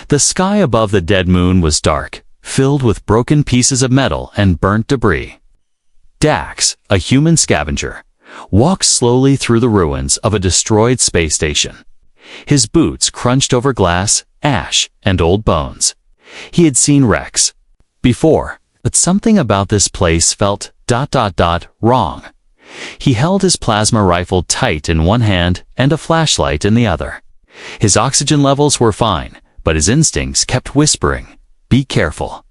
The sky above the dead moon was dark, filled with broken pieces of metal and burnt debris. Dax, a human scavenger, walked slowly through the ruins of a destroyed space station. His boots crunched over glass, ash, and old bones. He had seen wrecks before, but something about this place felt ... wrong. He held his plasma rifle tight in one hand and a flashlight in the other. His oxygen levels were fine, but his instincts kept whispering, "Be careful."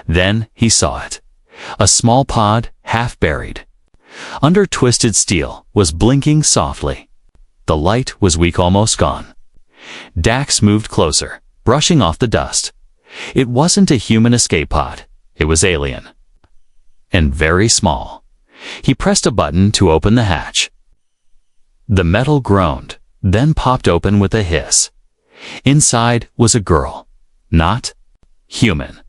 Then he saw it. A small pod, half buried under twisted steel, was blinking softly. The light was weak, almost gone. Dax moved closer, brushing off the dust. It wasn't a human escape pod. It was alien. And very small. He pressed a button to open the hatch. The metal groaned, then popped open with a hiss. Inside was a girl. Not human.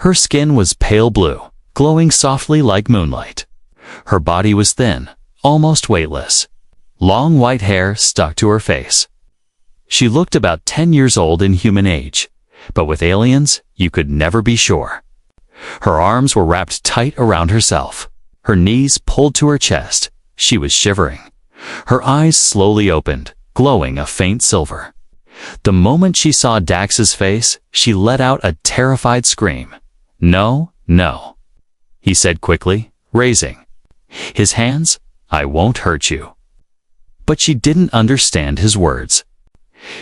Her skin was pale blue, glowing softly like moonlight. Her body was thin, almost weightless. Long white hair stuck to her face. She looked about 10 years old in human age, but with aliens, you could never be sure. Her arms were wrapped tight around herself. Her knees pulled to her chest. She was shivering. Her eyes slowly opened, glowing a faint silver. The moment she saw Dax's face, she let out a terrified scream. "No, no," he said quickly, raising his hands. "I won't hurt you." But she didn't understand his words.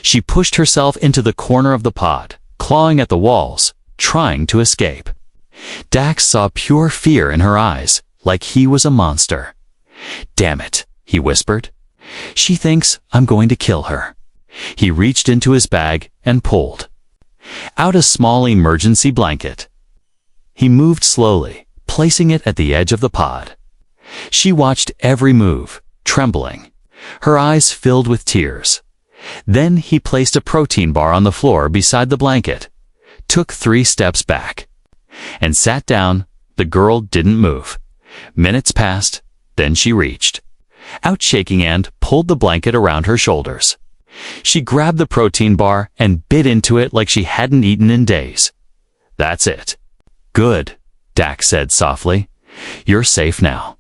She pushed herself into the corner of the pod, clawing at the walls, trying to escape. Dax saw pure fear in her eyes, like he was a monster. "Damn it," he whispered. "She thinks I'm going to kill her." He reached into his bag and pulled out a small emergency blanket. He moved slowly, placing it at the edge of the pod. She watched every move, trembling. Her eyes filled with tears. Then he placed a protein bar on the floor beside the blanket, took 3 steps back, and sat down. The girl didn't move. Minutes passed, then she reached out, shaking, and pulled the blanket around her shoulders. She grabbed the protein bar and bit into it like she hadn't eaten in days. "That's it." "Good," Dax said softly. "You're safe now."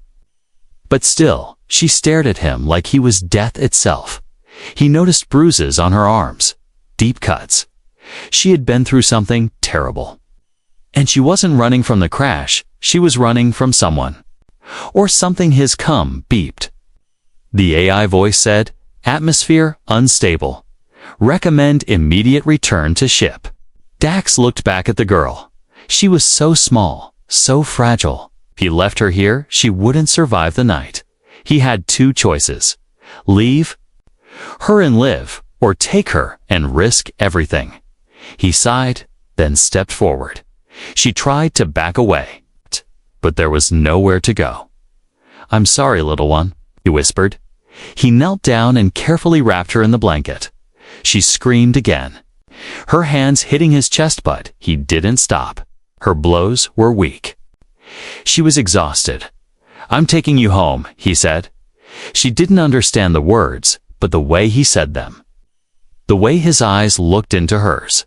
But still, she stared at him like he was death itself. He noticed bruises on her arms, deep cuts. She had been through something terrible. And she wasn't running from the crash, she was running from someone. Or something. His beeped. The AI voice said, "Atmosphere unstable. Recommend immediate return to ship." Dax looked back at the girl. She was so small, so fragile. If he left her here, she wouldn't survive the night. He had 2 choices. Leave her and live, or take her and risk everything. He sighed, then stepped forward. She tried to back away, but there was nowhere to go. "I'm sorry, little one," he whispered. He knelt down and carefully wrapped her in the blanket. She screamed again, her hands hitting his chest, but he didn't stop. Her blows were weak. She was exhausted. "I'm taking you home," he said. She didn't understand the words, but the way he said them, the way his eyes looked into hers.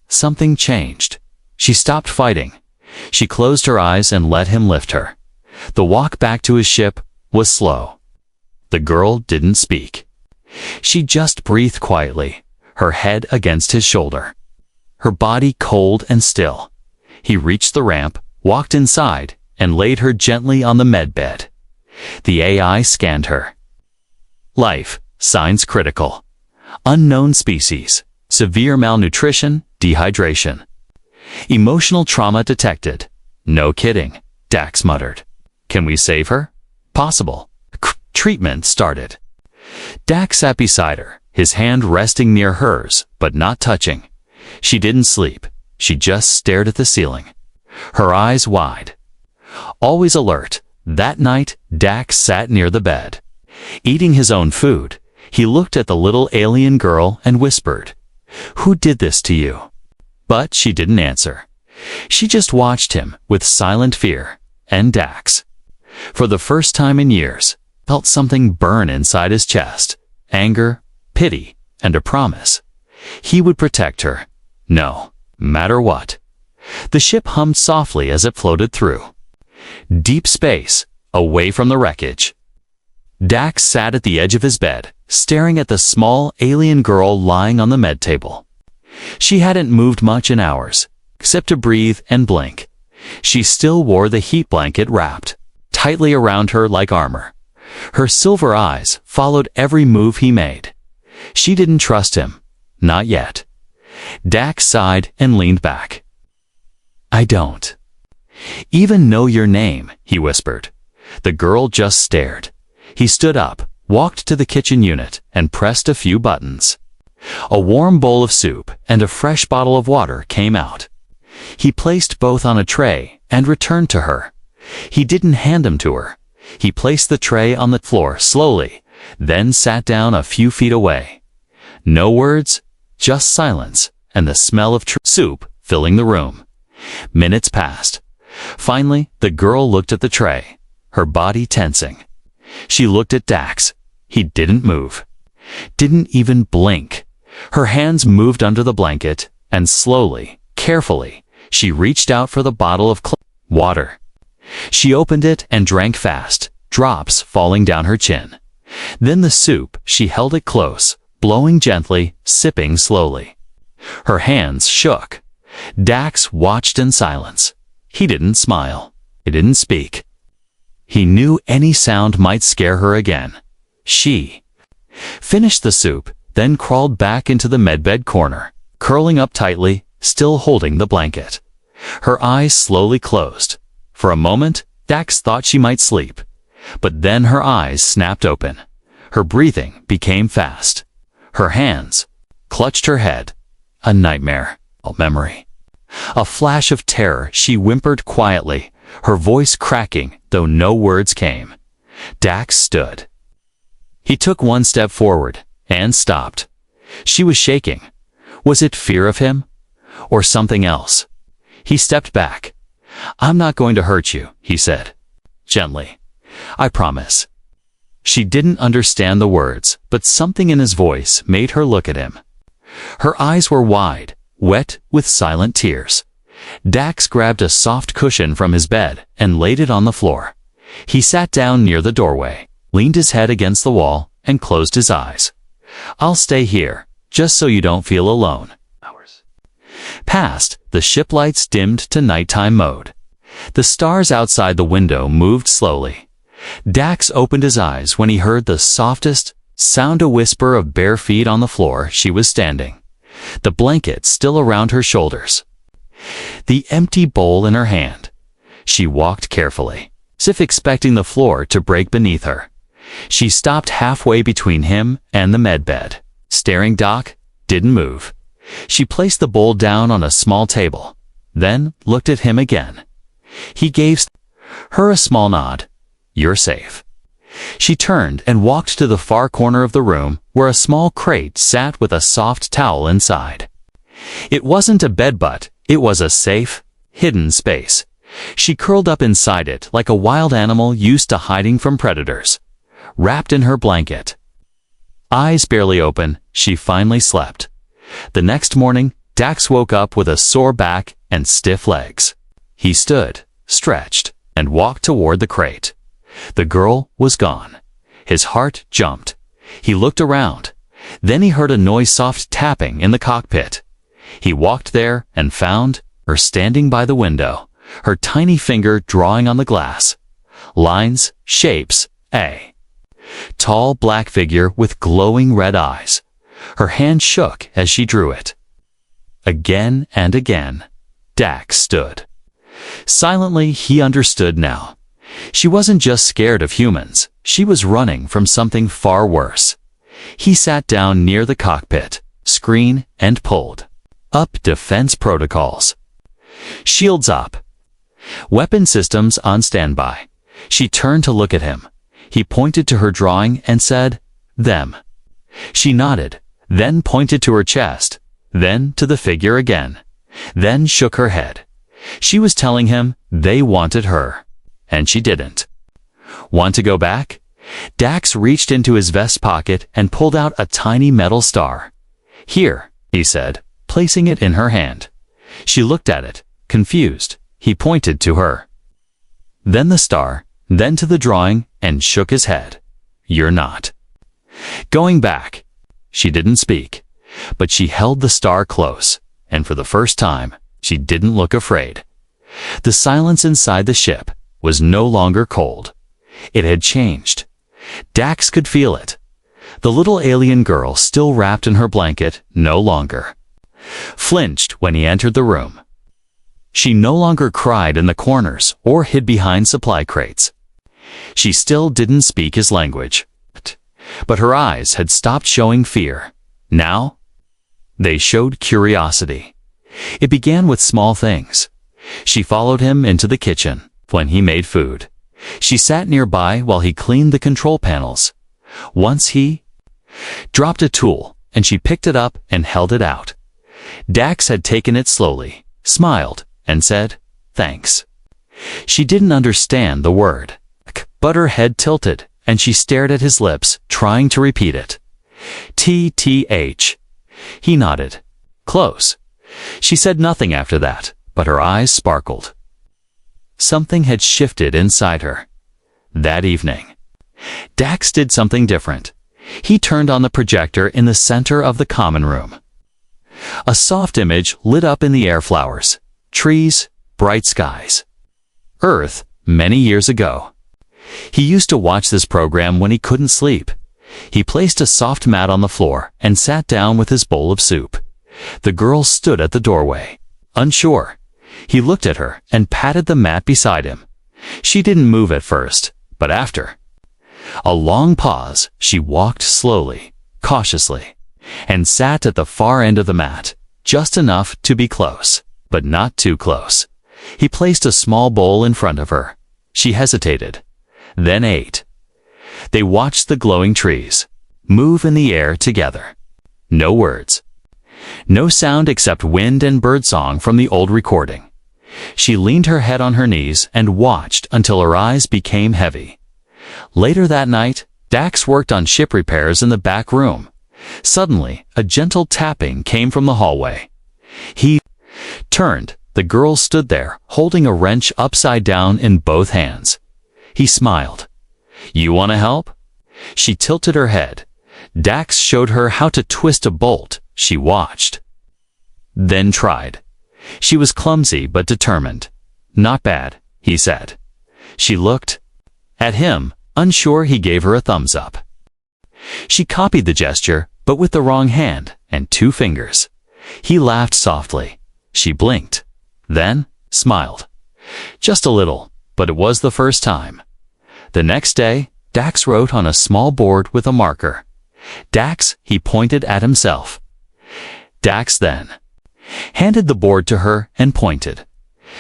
Something changed. She stopped fighting. She closed her eyes and let him lift her. The walk back to his ship was slow. The girl didn't speak. She just breathed quietly, her head against his shoulder, her body cold and still. He reached the ramp, walked inside, and laid her gently on the med bed. The AI scanned her. Life, signs critical. Unknown species, severe malnutrition, dehydration. Emotional trauma detected. "No kidding," Dax muttered. "Can we save her?" "Possible." Treatment started. Dax sat beside her, his hand resting near hers, but not touching. She didn't sleep. She just stared at the ceiling, her eyes wide. Always alert, that night Dax sat near the bed. Eating his own food, he looked at the little alien girl and whispered, "Who did this to you?" But she didn't answer. She just watched him with silent fear, and Dax, for the first time in years, felt something burn inside his chest. Anger, pity, and a promise. He would protect her, No matter what. The ship hummed softly as it floated through. Deep space, away from the wreckage. Dax sat at the edge of his bed, staring at the small alien girl lying on the med table. She hadn't moved much in hours, except to breathe and blink. She still wore the heat blanket wrapped tightly around her like armor. Her silver eyes followed every move he made. She didn't trust him. Not yet. Dax sighed and leaned back. I don't even know your name, he whispered. The girl just stared. He stood up, walked to the kitchen unit, and pressed a few buttons. A warm bowl of soup and a fresh bottle of water came out. He placed both on a tray and returned to her. He didn't hand them to her. He placed the tray on the floor slowly, then sat down a few feet away. No words, just silence and the smell of soup filling the room. Minutes passed. Finally, the girl looked at the tray, her body tensing. She looked at Dax. He didn't move. Didn't even blink. Her hands moved under the blanket, and slowly, carefully, she reached out for the bottle of water. She opened it and drank fast, drops falling down her chin. Then the soup, she held it close, blowing gently, sipping slowly. Her hands shook. Dax watched in silence. He didn't smile. He didn't speak. He knew any sound might scare her again. She finished the soup, then crawled back into the medbed corner, curling up tightly, still holding the blanket. Her eyes slowly closed. For a moment, Dax thought she might sleep. But then her eyes snapped open. Her breathing became fast. Her hands clutched her head. A nightmare, a memory. A flash of terror, she whimpered quietly, her voice cracking, though no words came. Dax stood. He took one step forward and stopped. She was shaking. Was it fear of him? Or something else? He stepped back. I'm not going to hurt you, he said. Gently. I promise. She didn't understand the words, but something in his voice made her look at him. Her eyes were wide, wet with silent tears. Dax grabbed a soft cushion from his bed and laid it on the floor. He sat down near the doorway, leaned his head against the wall, and closed his eyes. I'll stay here, just so you don't feel alone. Hours passed, the ship lights dimmed to nighttime mode. The stars outside the window moved slowly. Dax opened his eyes when he heard the softest sound, a whisper of bare feet on the floor she was standing. The blanket still around her shoulders. The empty bowl in her hand. She walked carefully, as if expecting the floor to break beneath her. She stopped halfway between him and the medbed. Staring, Doc didn't move. She placed the bowl down on a small table, then looked at him again. He gave her a small nod. You're safe. She turned and walked to the far corner of the room where a small crate sat with a soft towel inside. It wasn't a bed, but it was a safe, hidden space. She curled up inside it like a wild animal used to hiding from predators. Wrapped in her blanket, eyes barely open, she finally slept. The next morning, Dax woke up with a sore back and stiff legs. He stood, stretched, and walked toward the crate. The girl was gone. His heart jumped. He looked around. Then he heard a noise, soft tapping in the cockpit. He walked there and found her standing by the window, her tiny finger drawing on the glass. Lines, shapes, a tall black figure with glowing red eyes. Her hand shook as she drew it. Again and again, Dax stood. Silently, he understood now. She wasn't just scared of humans. She was running from something far worse. He sat down near the cockpit screen and pulled up defense protocols. Shields up. Weapon systems on standby. She turned to look at him. He pointed to her drawing and said, "Them." She nodded, then pointed to her chest, then to the figure again, then shook her head. She was telling him they wanted her, and she didn't. Want to go back? Dax reached into his vest pocket and pulled out a tiny metal star. Here, he said, placing it in her hand. She looked at it, confused. He pointed to her. Then the star, then to the drawing, and shook his head. "You're not going back." She didn't speak, but she held the star close, and for the first time, she didn't look afraid. The silence inside the ship was no longer cold. It had changed. Dax could feel it. The little alien girl, still wrapped in her blanket, no longer flinched when he entered the room. She no longer cried in the corners or hid behind supply crates. She still didn't speak his language, but her eyes had stopped showing fear. Now, they showed curiosity. It began with small things. She followed him into the kitchen when he made food. She sat nearby while he cleaned the control panels. Once he dropped a tool, and she picked it up and held it out. Dax had taken it slowly, smiled, and said, "Thanks." She didn't understand the word, but her head tilted, and she stared at his lips, trying to repeat it. "TTH." He nodded. "Close." She said nothing after that, but her eyes sparkled. Something had shifted inside her. That evening, Dax did something different. He turned on the projector in the center of the common room. A soft image lit up in the air: flowers, trees, bright skies. Earth, many years ago. He used to watch this program when he couldn't sleep. He placed a soft mat on the floor and sat down with his bowl of soup. The girl stood at the doorway, unsure. He looked at her and patted the mat beside him. She didn't move at first, but after a long pause, she walked slowly, cautiously, and sat at the far end of the mat, just enough to be close, but not too close. He placed a small bowl in front of her. She hesitated, then ate. They watched the glowing trees move in the air together. No words. No sound except wind and birdsong from the old recording. She leaned her head on her knees and watched until her eyes became heavy. Later that night, Dax worked on ship repairs in the back room. Suddenly, a gentle tapping came from the hallway. He turned. The girl stood there, holding a wrench upside down in both hands. He smiled. "You want to help?" She tilted her head. Dax showed her how to twist a bolt. She watched, then tried. She was clumsy but determined. "Not bad," he said. She looked at him, unsure. He gave her a thumbs up. She copied the gesture, but with the wrong hand and 2 fingers. He laughed softly. She blinked, then smiled. Just a little, but it was the first time. The next day, Dax wrote on a small board with a marker. "Dax," he pointed at himself. Dax then handed the board to her and pointed.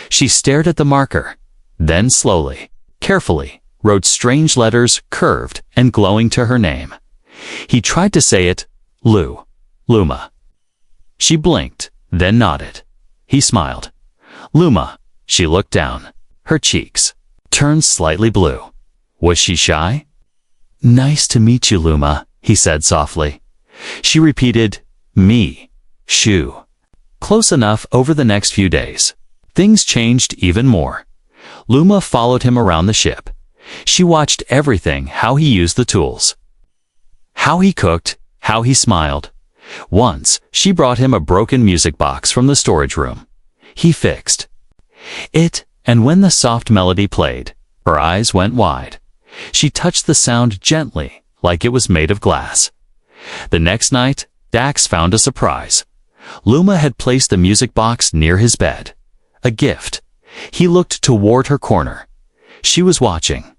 She stared at the marker, then slowly, carefully, wrote strange letters, curved and glowing, to her name. He tried to say it, Luma. She blinked, then nodded. He smiled. "Luma." She looked down. Her cheeks turned slightly blue. Was she shy? "Nice to meet you, Luma," he said softly. She repeated, "Me. Shoo." Close enough. Over the next few days, things changed even more. Luma followed him around the ship. She watched everything: how he used the tools, how he cooked, how he smiled. Once, she brought him a broken music box from the storage room. He fixed it, and when the soft melody played, her eyes went wide. She touched the sound gently, like it was made of glass. The next night, Dax found a surprise. Luma had placed the music box near his bed. A gift. He looked toward her corner. She was watching.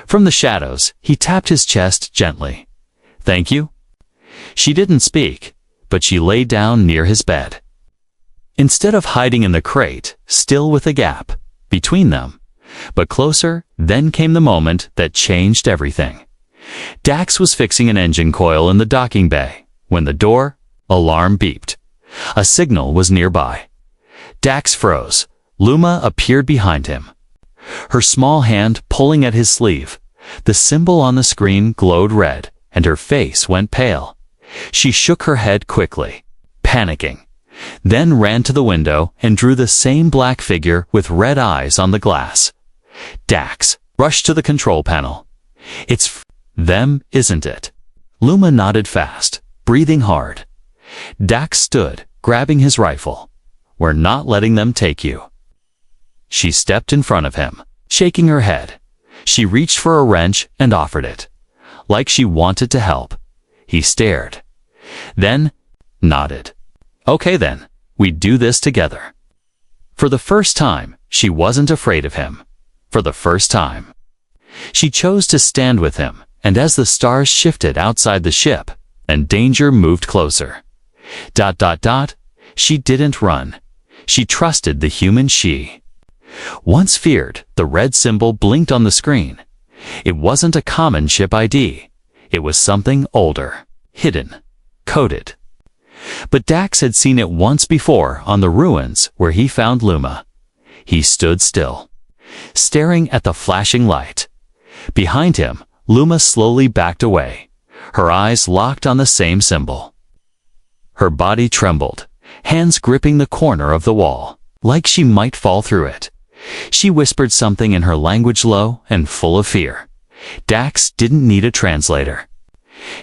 From the shadows, he tapped his chest gently. "Thank you." She didn't speak, but she lay down near his bed. Instead of hiding in the crate, still with a gap between them, but closer, then came the moment that changed everything. Dax was fixing an engine coil in the docking bay when the door alarm beeped. A signal was nearby. Dax froze. Luma appeared behind him, her small hand pulling at his sleeve. The symbol on the screen glowed red, and her face went pale. She shook her head quickly, panicking. then ran to the window and drew the same black figure with red eyes on the glass. Dax rushed to the control panel. "It's them, isn't it?" Luma nodded fast, breathing hard. Dax stood, grabbing his rifle. "We're not letting them take you." She stepped in front of him, shaking her head. She reached for a wrench and offered it, like she wanted to help. He stared, then nodded. "Okay then, we do this together." For the first time, she wasn't afraid of him. For the first time. She chose to stand with him, and as the stars shifted outside the ship, and danger moved closer. She didn't run. She trusted the human she once feared. The red symbol blinked on the screen. It wasn't a common ship ID. It was something older, hidden, coded. But Dax had seen it once before on the ruins where he found Luma. He stood still, staring at the flashing light. Behind him, Luma slowly backed away, her eyes locked on the same symbol. Her body trembled, hands gripping the corner of the wall, like she might fall through it. She whispered something in her language, low and full of fear. Dax didn't need a translator.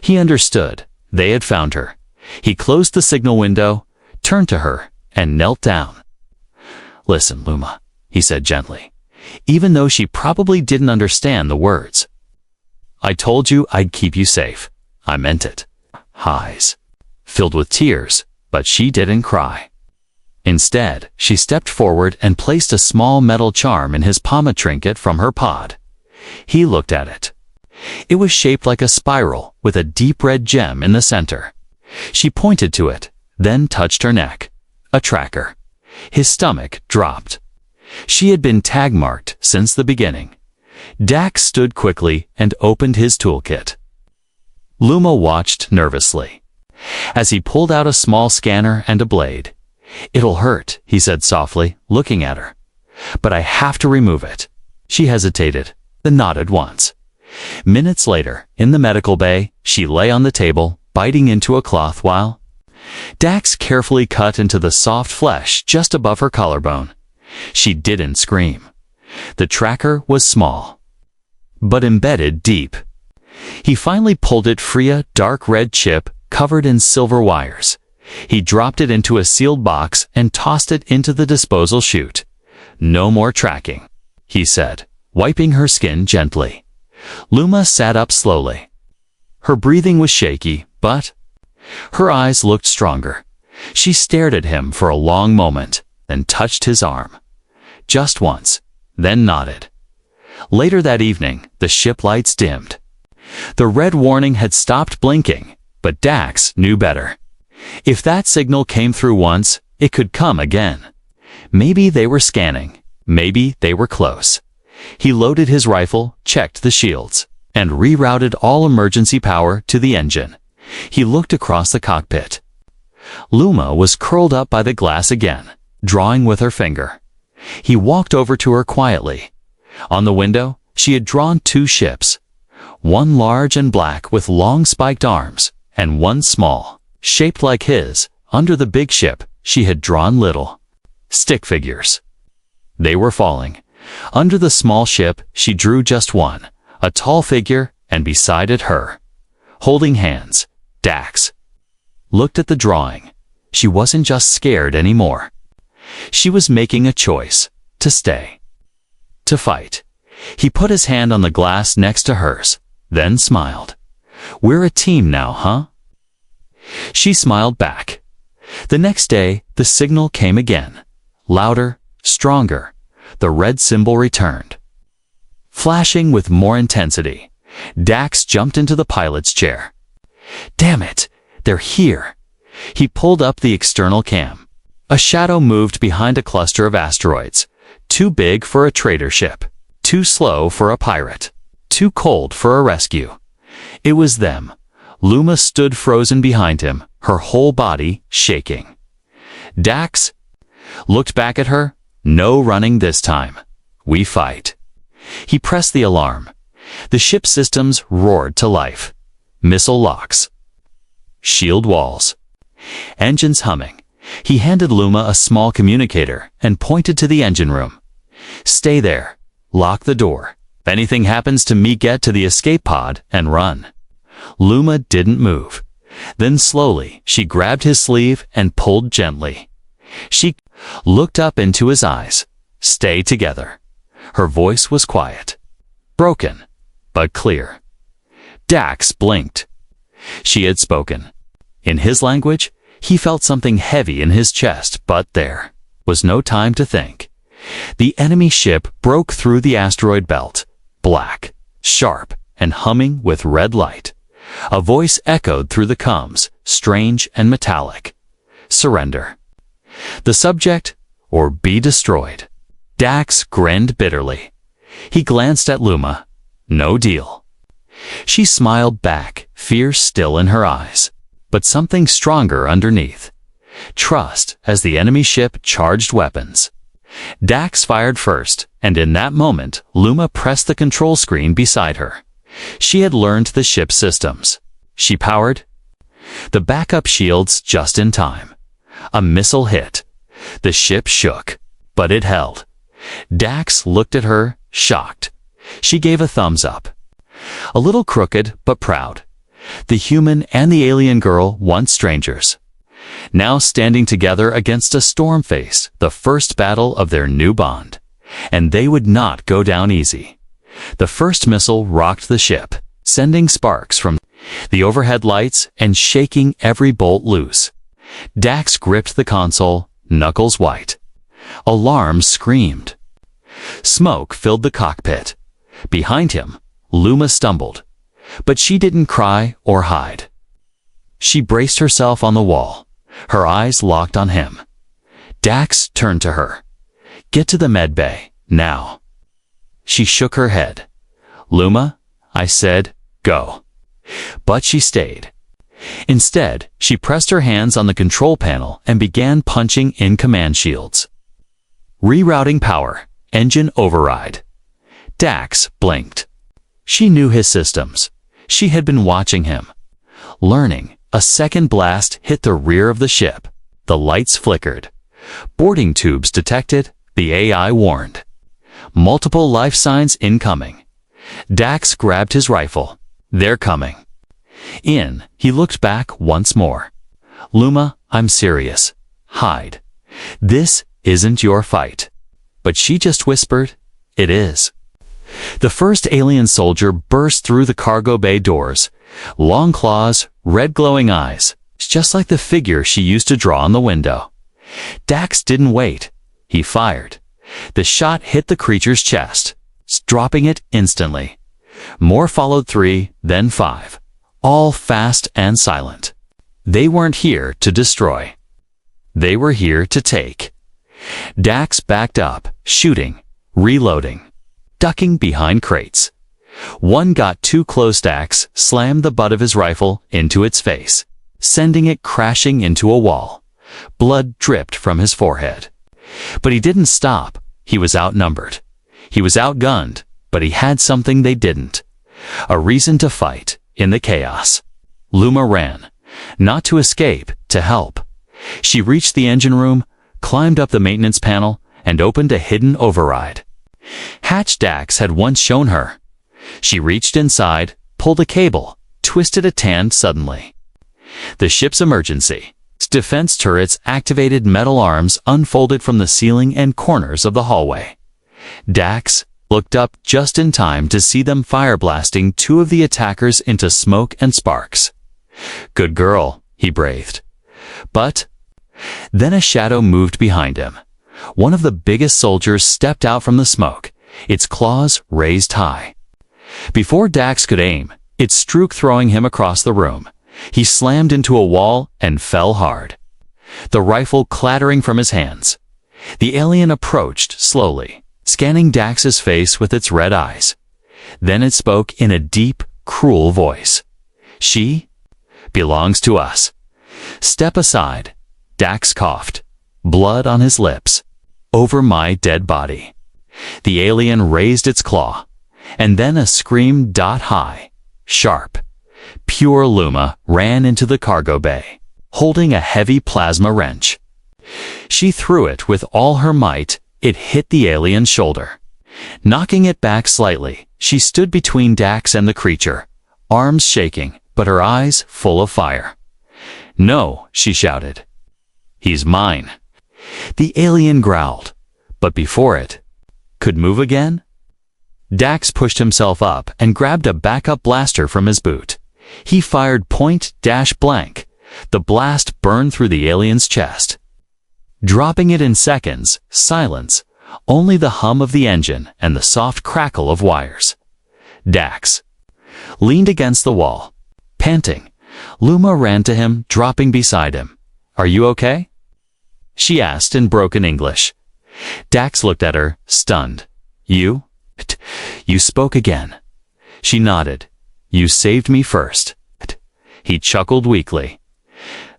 He understood. They had found her. He closed the signal window, turned to her, and knelt down. "Listen, Luma," he said gently, even though she probably didn't understand the words. "I told you I'd keep you safe. I meant it." Eyes filled with tears, but she didn't cry. Instead, she stepped forward and placed a small metal charm in his palm trinket from her pod. He looked at it. It was shaped like a spiral with a deep red gem in the center. She pointed to it, then touched her neck. A tracker. His stomach dropped. She had been tag-marked since the beginning. Dax stood quickly and opened his toolkit. Luma watched nervously as he pulled out a small scanner and a blade. "It'll hurt," he said softly, looking at her. "But I have to remove it." She hesitated, then nodded once. Minutes later, in the medical bay, she lay on the table, biting into a cloth while Dax carefully cut into the soft flesh just above her collarbone. She didn't scream. The tracker was small, but embedded deep. He finally pulled it free, a dark red chip covered in silver wires. He dropped it into a sealed box and tossed it into the disposal chute. "No more tracking," he said, wiping her skin gently. Luma sat up slowly. Her breathing was shaky, but her eyes looked stronger. She stared at him for a long moment, then touched his arm. Just once, then nodded. Later that evening, the ship lights dimmed. The red warning had stopped blinking, but Dax knew better. If that signal came through once, it could come again. Maybe they were scanning. Maybe they were close. He loaded his rifle, checked the shields, and rerouted all emergency power to the engine. He looked across the cockpit. Luma was curled up by the glass again, drawing with her finger. He walked over to her quietly. On the window, she had drawn two ships, one large and black with long spiked arms, and one small, shaped like his. Under the big ship, she had drawn little stick figures. They were falling. Under the small ship, she drew just one, a tall figure, and beside it her, holding hands, Dax looked at the drawing. She wasn't just scared anymore. She was making a choice, to stay, to fight. He put his hand on the glass next to hers, then smiled. "We're a team now, huh?" She smiled back. The next day, the signal came again. Louder, stronger. The red symbol returned, flashing with more intensity. Dax jumped into the pilot's chair. "Damn it, they're here." He pulled up the external cam. A shadow moved behind a cluster of asteroids, too big for a trader ship, too slow for a pirate, too cold for a rescue. It was them. Luma stood frozen behind him, her whole body shaking. Dax looked back at her. "No running this time. We fight." He pressed the alarm. The ship systems roared to life. Missile locks, shield walls, engines humming. He handed Luma a small communicator and pointed to the engine room. "Stay there. Lock the door. If anything happens to me, get to the escape pod and run." Luma didn't move. Then slowly, she grabbed his sleeve and pulled gently. She looked up into his eyes. "Stay together." Her voice was quiet, broken, but clear. Dax blinked. She had spoken. In his language, he felt something heavy in his chest, but there was no time to think. The enemy ship broke through the asteroid belt, black, sharp, and humming with red light. A voice echoed through the comms, strange and metallic. "Surrender. The subject, or be destroyed." Dax grinned bitterly. He glanced at Luma. "No deal." She smiled back, fear still in her eyes, but something stronger underneath. Trust as the enemy ship charged weapons. Dax fired first, and in that moment, Luma pressed the control screen beside her. She had learned the ship's systems. She powered the backup shields just in time. A missile hit. The ship shook, but it held. Dax looked at her, shocked. She gave a thumbs up. A little crooked, but proud. The human and the alien girl, once strangers, now standing together against a storm face, the first battle of their new bond. And they would not go down easy. The first missile rocked the ship, sending sparks from the overhead lights and shaking every bolt loose. Dax gripped the console, knuckles white. Alarms screamed. Smoke filled the cockpit. Behind him, Luma stumbled. But she didn't cry or hide. She braced herself on the wall, her eyes locked on him. Dax turned to her. "Get to the med bay, now." She shook her head. "Luma," I said, "go." But she stayed. Instead, she pressed her hands on the control panel and began punching in command shields. Rerouting power, engine override. Dax blinked. She knew his systems. She had been watching him. Learning, a second blast hit the rear of the ship. The lights flickered. Boarding tubes detected, the AI warned. Multiple life signs incoming. Dax grabbed his rifle. "They're coming." He looked back once more. "Luma, I'm serious. Hide. This isn't your fight." But she just whispered, "It is." The first alien soldier burst through the cargo bay doors. Long claws, red glowing eyes, just like the figure she used to draw on the window. Dax didn't wait. He fired. The shot hit the creature's chest, dropping it instantly. More followed, 3, then 5. All fast and silent. They weren't here to destroy. They were here to take. Dax backed up, shooting, reloading, ducking behind crates. One got too close. Dax slammed the butt of his rifle into its face, sending it crashing into a wall. Blood dripped from his forehead. But he didn't stop. He was outnumbered. He was outgunned, but he had something they didn't. A reason to fight in the chaos. Luma ran, not to escape, to help. She reached the engine room, climbed up the maintenance panel, and opened a hidden override. Hatch Dax had once shown her. She reached inside, pulled a cable, twisted a tan suddenly. The ship's emergency. Defense turrets activated, metal arms unfolded from the ceiling and corners of the hallway. Dax looked up just in time to see them fireblasting 2 of the attackers into smoke and sparks. "Good girl," he breathed. But then a shadow moved behind him. One of the biggest soldiers stepped out from the smoke, its claws raised high. Before Dax could aim, it struck, throwing him across the room. He slammed into a wall and fell hard, the rifle clattering from his hands. The alien approached slowly, scanning Dax's face with its red eyes. Then it spoke in a deep, cruel voice. "She belongs to us. Step aside." Dax coughed, blood on his lips. "Over my dead body." The alien raised its claw, and then a scream, high, sharp. Pure Luma ran into the cargo bay, holding a heavy plasma wrench. She threw it with all her might. It hit the alien's shoulder. Knocking it back slightly, she stood between Dax and the creature, arms shaking, but her eyes full of fire. "No," she shouted. "He's mine." The alien growled, but before it could move again, Dax pushed himself up and grabbed a backup blaster from his boot. He fired point-blank. The blast burned through the alien's chest. Dropping it in seconds, silence, only the hum of the engine and the soft crackle of wires. Dax leaned against the wall, panting. Luma ran to him, dropping beside him. "Are you okay?" she asked in broken English. Dax looked at her, stunned. You spoke again." She nodded. "You saved me first." He chuckled weakly.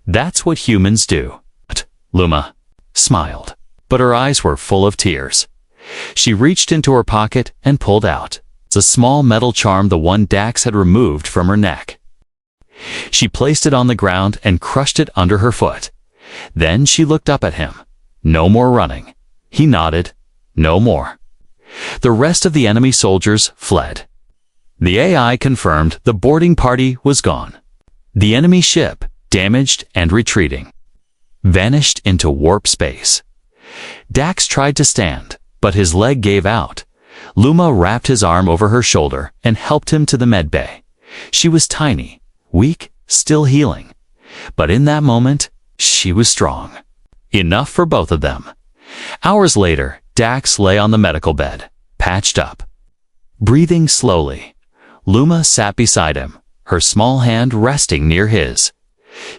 "That's what humans do." Luma smiled, but her eyes were full of tears. She reached into her pocket and pulled out a small metal charm, the one Dax had removed from her neck. She placed it on the ground and crushed it under her foot. Then she looked up at him. "No more running." He nodded. "No more." The rest of the enemy soldiers fled. The AI confirmed the boarding party was gone. The enemy ship, damaged and retreating, vanished into warp space. Dax tried to stand, but his leg gave out. Luma wrapped his arm over her shoulder and helped him to the medbay. She was tiny, weak, still healing. But in that moment, she was strong. Enough for both of them. Hours later, Dax lay on the medical bed, patched up, breathing slowly. Luma sat beside him, her small hand resting near his.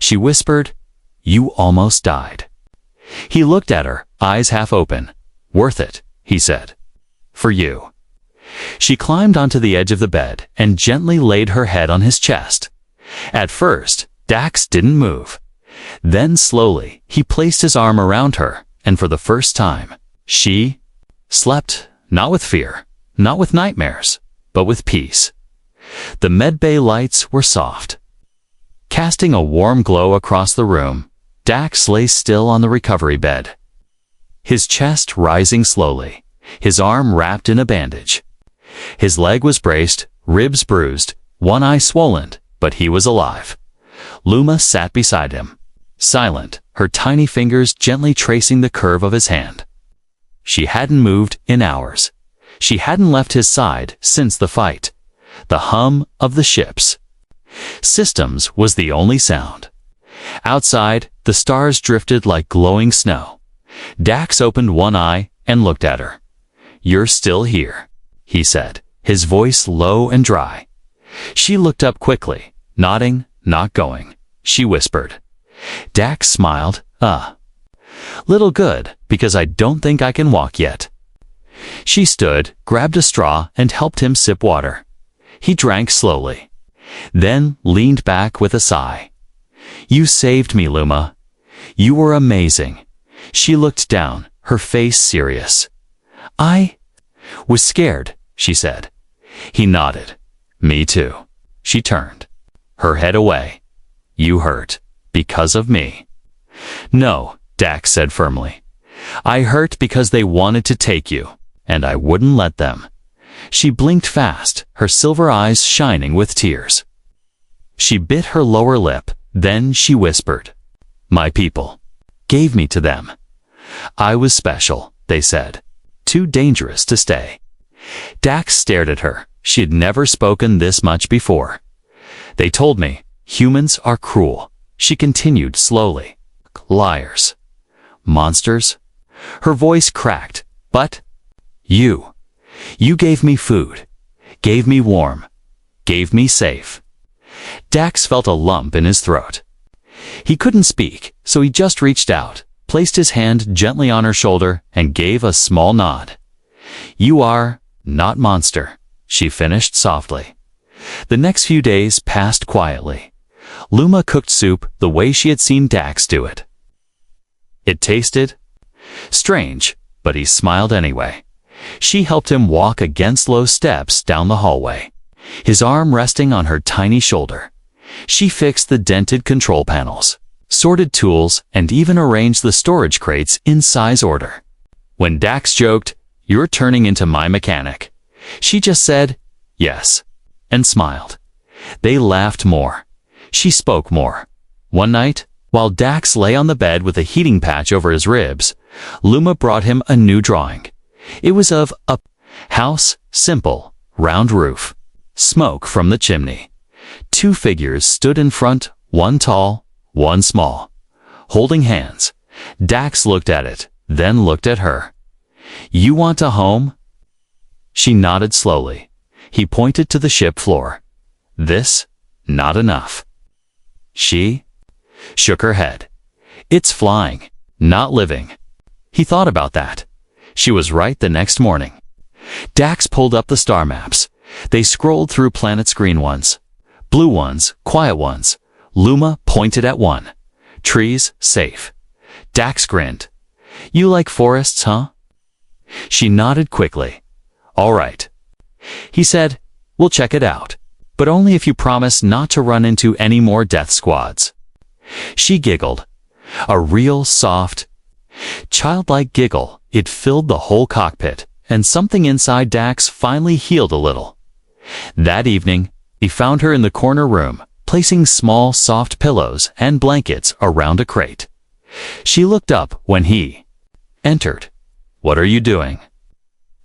She whispered, "You almost died." He looked at her, eyes half open. "Worth it," he said. "For you." She climbed onto the edge of the bed and gently laid her head on his chest. At first, Dax didn't move. Then slowly, he placed his arm around her, and for the first time, she slept, not with fear, not with nightmares, but with peace. The medbay lights were soft, casting a warm glow across the room. Dax lay still on the recovery bed, his chest rising slowly, his arm wrapped in a bandage. His leg was braced, ribs bruised, one eye swollen, but he was alive. Luma sat beside him, silent, her tiny fingers gently tracing the curve of his hand. She hadn't moved in hours. She hadn't left his side since the fight. The hum of the ship's systems was the only sound. Outside, the stars drifted like glowing snow. Dax opened one eye and looked at her. "You're still here," he said, his voice low and dry. She looked up quickly, nodding, "Not going," she whispered. Dax smiled, "Little good, because I don't think I can walk yet." She stood, grabbed a straw, and helped him sip water. He drank slowly, then leaned back with a sigh. "You saved me, Luma. You were amazing." She looked down, her face serious. "I was scared," she said. He nodded. "Me too." She turned her head away. "You hurt because of me." "No," Dax said firmly. "I hurt because they wanted to take you, and I wouldn't let them." She blinked fast, her silver eyes shining with tears. She bit her lower lip, then she whispered, "My people gave me to them. I was special," they said. "Too dangerous to stay." Dax stared at her. She had never spoken this much before. "They told me humans are cruel," she continued slowly. "Liars. Monsters." Her voice cracked. "But you gave me food, gave me warm, gave me safe." Dax felt a lump in his throat. He couldn't speak, so he just reached out, placed his hand gently on her shoulder, and gave a small nod. "You are not monster," she finished softly. The next few days passed quietly. Luma cooked soup the way she had seen Dax do it. It tasted strange, but he smiled anyway. She helped him walk against low steps down the hallway, his arm resting on her tiny shoulder. She fixed the dented control panels, sorted tools, and even arranged the storage crates in size order. When Dax joked, "You're turning into my mechanic," she just said, "Yes," and smiled. They laughed more. She spoke more. One night, while Dax lay on the bed with a heating patch over his ribs, Luma brought him a new drawing. It was of a house, simple, round roof, smoke from the chimney. Two figures stood in front, one tall, one small, holding hands. Dax looked at it, then looked at her. "You want a home?" She nodded slowly. He pointed to the ship floor. "This? Not enough." She shook her head. "It's flying, not living." He thought about that. She was right the next morning. Dax pulled up the star maps. They scrolled through planets, green ones, blue ones, quiet ones. Luma pointed at one. "Trees, safe." Dax grinned. "You like forests, huh?" She nodded quickly. "All right." He said, "We'll check it out, but only if you promise not to run into any more death squads." She giggled. A real soft, childlike giggle. It filled the whole cockpit, and something inside Dax finally healed a little. That evening, he found her in the corner room, placing small, soft pillows and blankets around a crate. She looked up when he entered. "What are you doing?"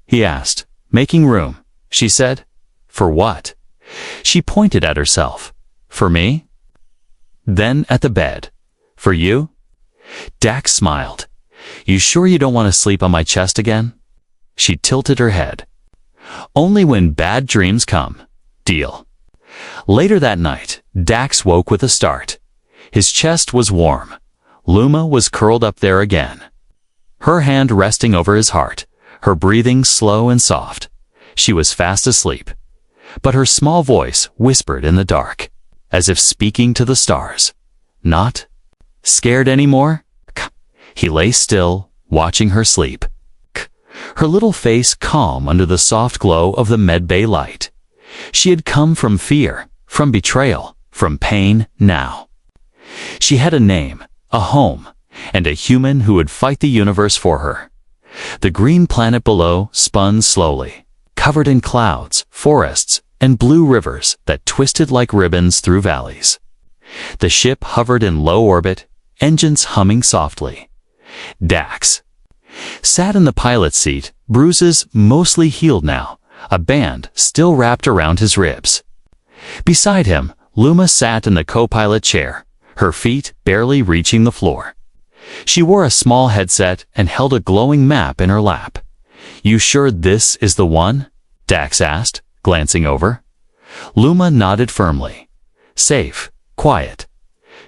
he asked. "Making room," she said. "For what?" She pointed at herself. "For me?" Then at the bed. "For you?" Dax smiled. "You sure you don't want to sleep on my chest again?" She tilted her head. "Only when bad dreams come. Deal." Later that night, Dax woke with a start. His chest was warm. Luma was curled up there again, her hand resting over his heart, her breathing slow and soft. She was fast asleep, but her small voice whispered in the dark, as if speaking to the stars. "Not scared anymore?" He lay still, watching her sleep. Her little face calm under the soft glow of the medbay light. She had come from fear, from betrayal, from pain now. She had a name, a home, and a human who would fight the universe for her. The green planet below spun slowly, covered in clouds, forests, and blue rivers that twisted like ribbons through valleys. The ship hovered in low orbit, engines humming softly. Dax sat in the pilot's seat, bruises mostly healed now, a band still wrapped around his ribs. Beside him, Luma sat in the co-pilot chair, her feet barely reaching the floor. She wore a small headset and held a glowing map in her lap. "You sure this is the one?" Dax asked, glancing over. Luma nodded firmly. "Safe, quiet.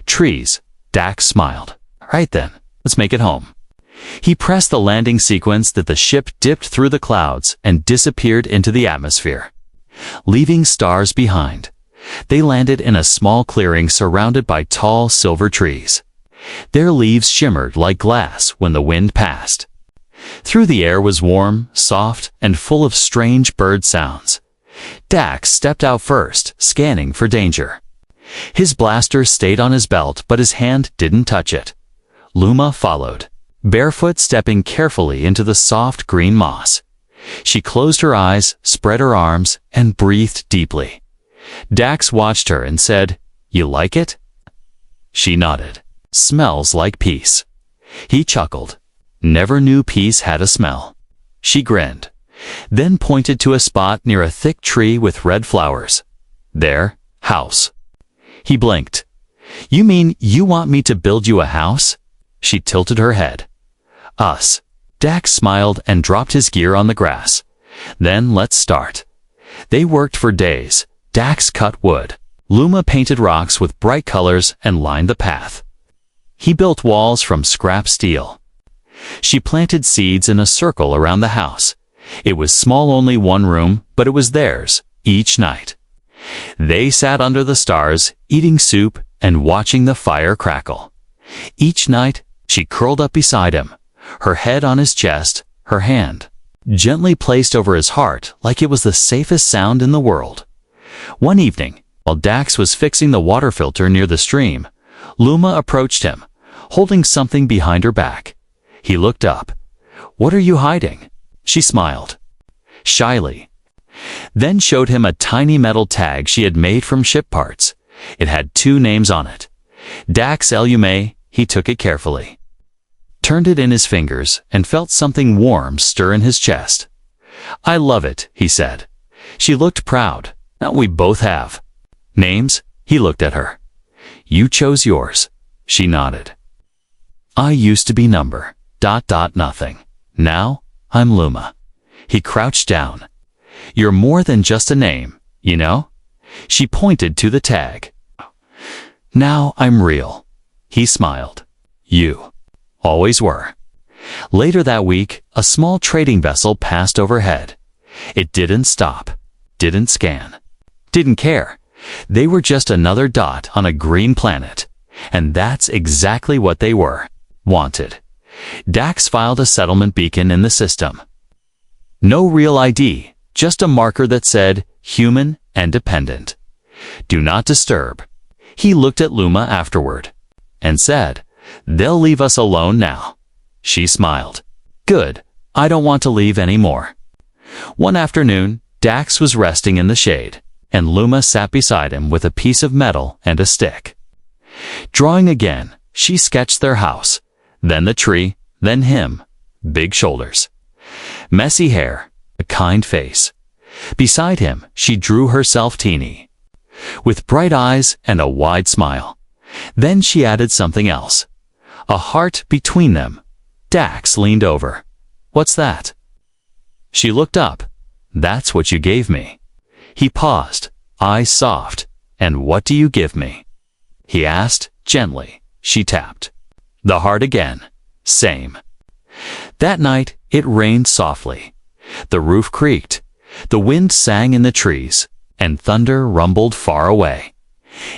Trees." Dax smiled. "Right then, let's make it home." He pressed the landing sequence that the ship dipped through the clouds and disappeared into the atmosphere, leaving stars behind. They landed in a small clearing surrounded by tall silver trees. Their leaves shimmered like glass when the wind passed. Through the air was warm, soft, and full of strange bird sounds. Dax stepped out first, scanning for danger. His blaster stayed on his belt, but his hand didn't touch it. Luma followed, barefoot, stepping carefully into the soft green moss. She closed her eyes, spread her arms, and breathed deeply. Dax watched her and said, "You like it?" She nodded. "Smells like peace." He chuckled. Never knew peace had a smell. She grinned, then pointed to a spot near a thick tree with red flowers. "There, house." He blinked. "You mean you want me to build you a house?" She tilted her head. "Us." Dax smiled and dropped his gear on the grass. "Then let's start." They worked for days. Dax cut wood. Luma painted rocks with bright colors and lined the path. He built walls from scrap steel. She planted seeds in a circle around the house. It was small, only one room, but it was theirs, each night. They sat under the stars, eating soup and watching the fire crackle. Each night, she curled up beside him, her head on his chest, her hand gently placed over his heart like it was the safest sound in the world. One evening, while Dax was fixing the water filter near the stream, Luma approached him, holding something behind her back. He looked up. "What are you hiding?" She smiled shyly, then showed him a tiny metal tag she had made from ship parts. It had 2 names on it. Dax Elume. He took it carefully, turned it in his fingers, and felt something warm stir in his chest. "I love it," he said. She looked proud. "Now we both have names." He looked at her. "You chose yours." She nodded. "I used to be number ... nothing. Now, I'm Luma." He crouched down. "You're more than just a name, you know?" She pointed to the tag. "Now I'm real." He smiled. "You always were." Later that week, a small trading vessel passed overhead. It didn't stop, didn't scan, didn't care. They were just another dot on a green planet. And that's exactly what they were. Wanted. Dax filed a settlement beacon in the system. No real ID, just a marker that said, human and dependent. Do not disturb. He looked at Luma afterward and said, "They'll leave us alone now." She smiled. "Good. I don't want to leave anymore." One afternoon, Dax was resting in the shade, and Luma sat beside him with a piece of metal and a stick. Drawing again, she sketched their house, then the tree, then him. Big shoulders, messy hair, a kind face. Beside him, she drew herself teeny, with bright eyes and a wide smile. Then she added something else. A heart between them. Dax leaned over. "What's that?" She looked up. "That's what you gave me." He paused, eyes soft. "And what do you give me?" He asked, gently. She tapped. The heart again. Same. That night, it rained softly. The roof creaked. The wind sang in the trees, and thunder rumbled far away.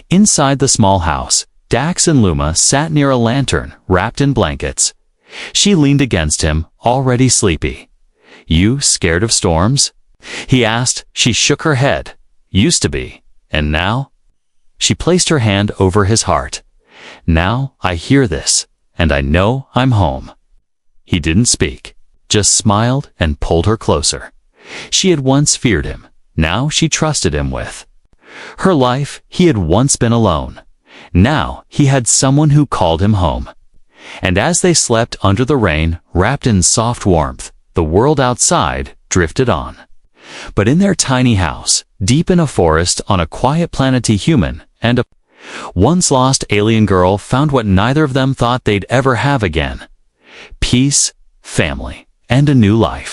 Inside the small house, Dax and Luma sat near a lantern, wrapped in blankets. She leaned against him, already sleepy. "You scared of storms?" he asked. She shook her head. "Used to be. And now?" She placed her hand over his heart. "Now I hear this, and I know I'm home." He didn't speak, just smiled and pulled her closer. She had once feared him. Now she trusted him with her life. He had once been alone. Now he had someone who called him home. And as they slept under the rain, wrapped in soft warmth, the world outside drifted on. But in their tiny house, deep in a forest on a quiet planet, a human and a once lost alien girl found what neither of them thought they'd ever have again: peace, family, and a new life.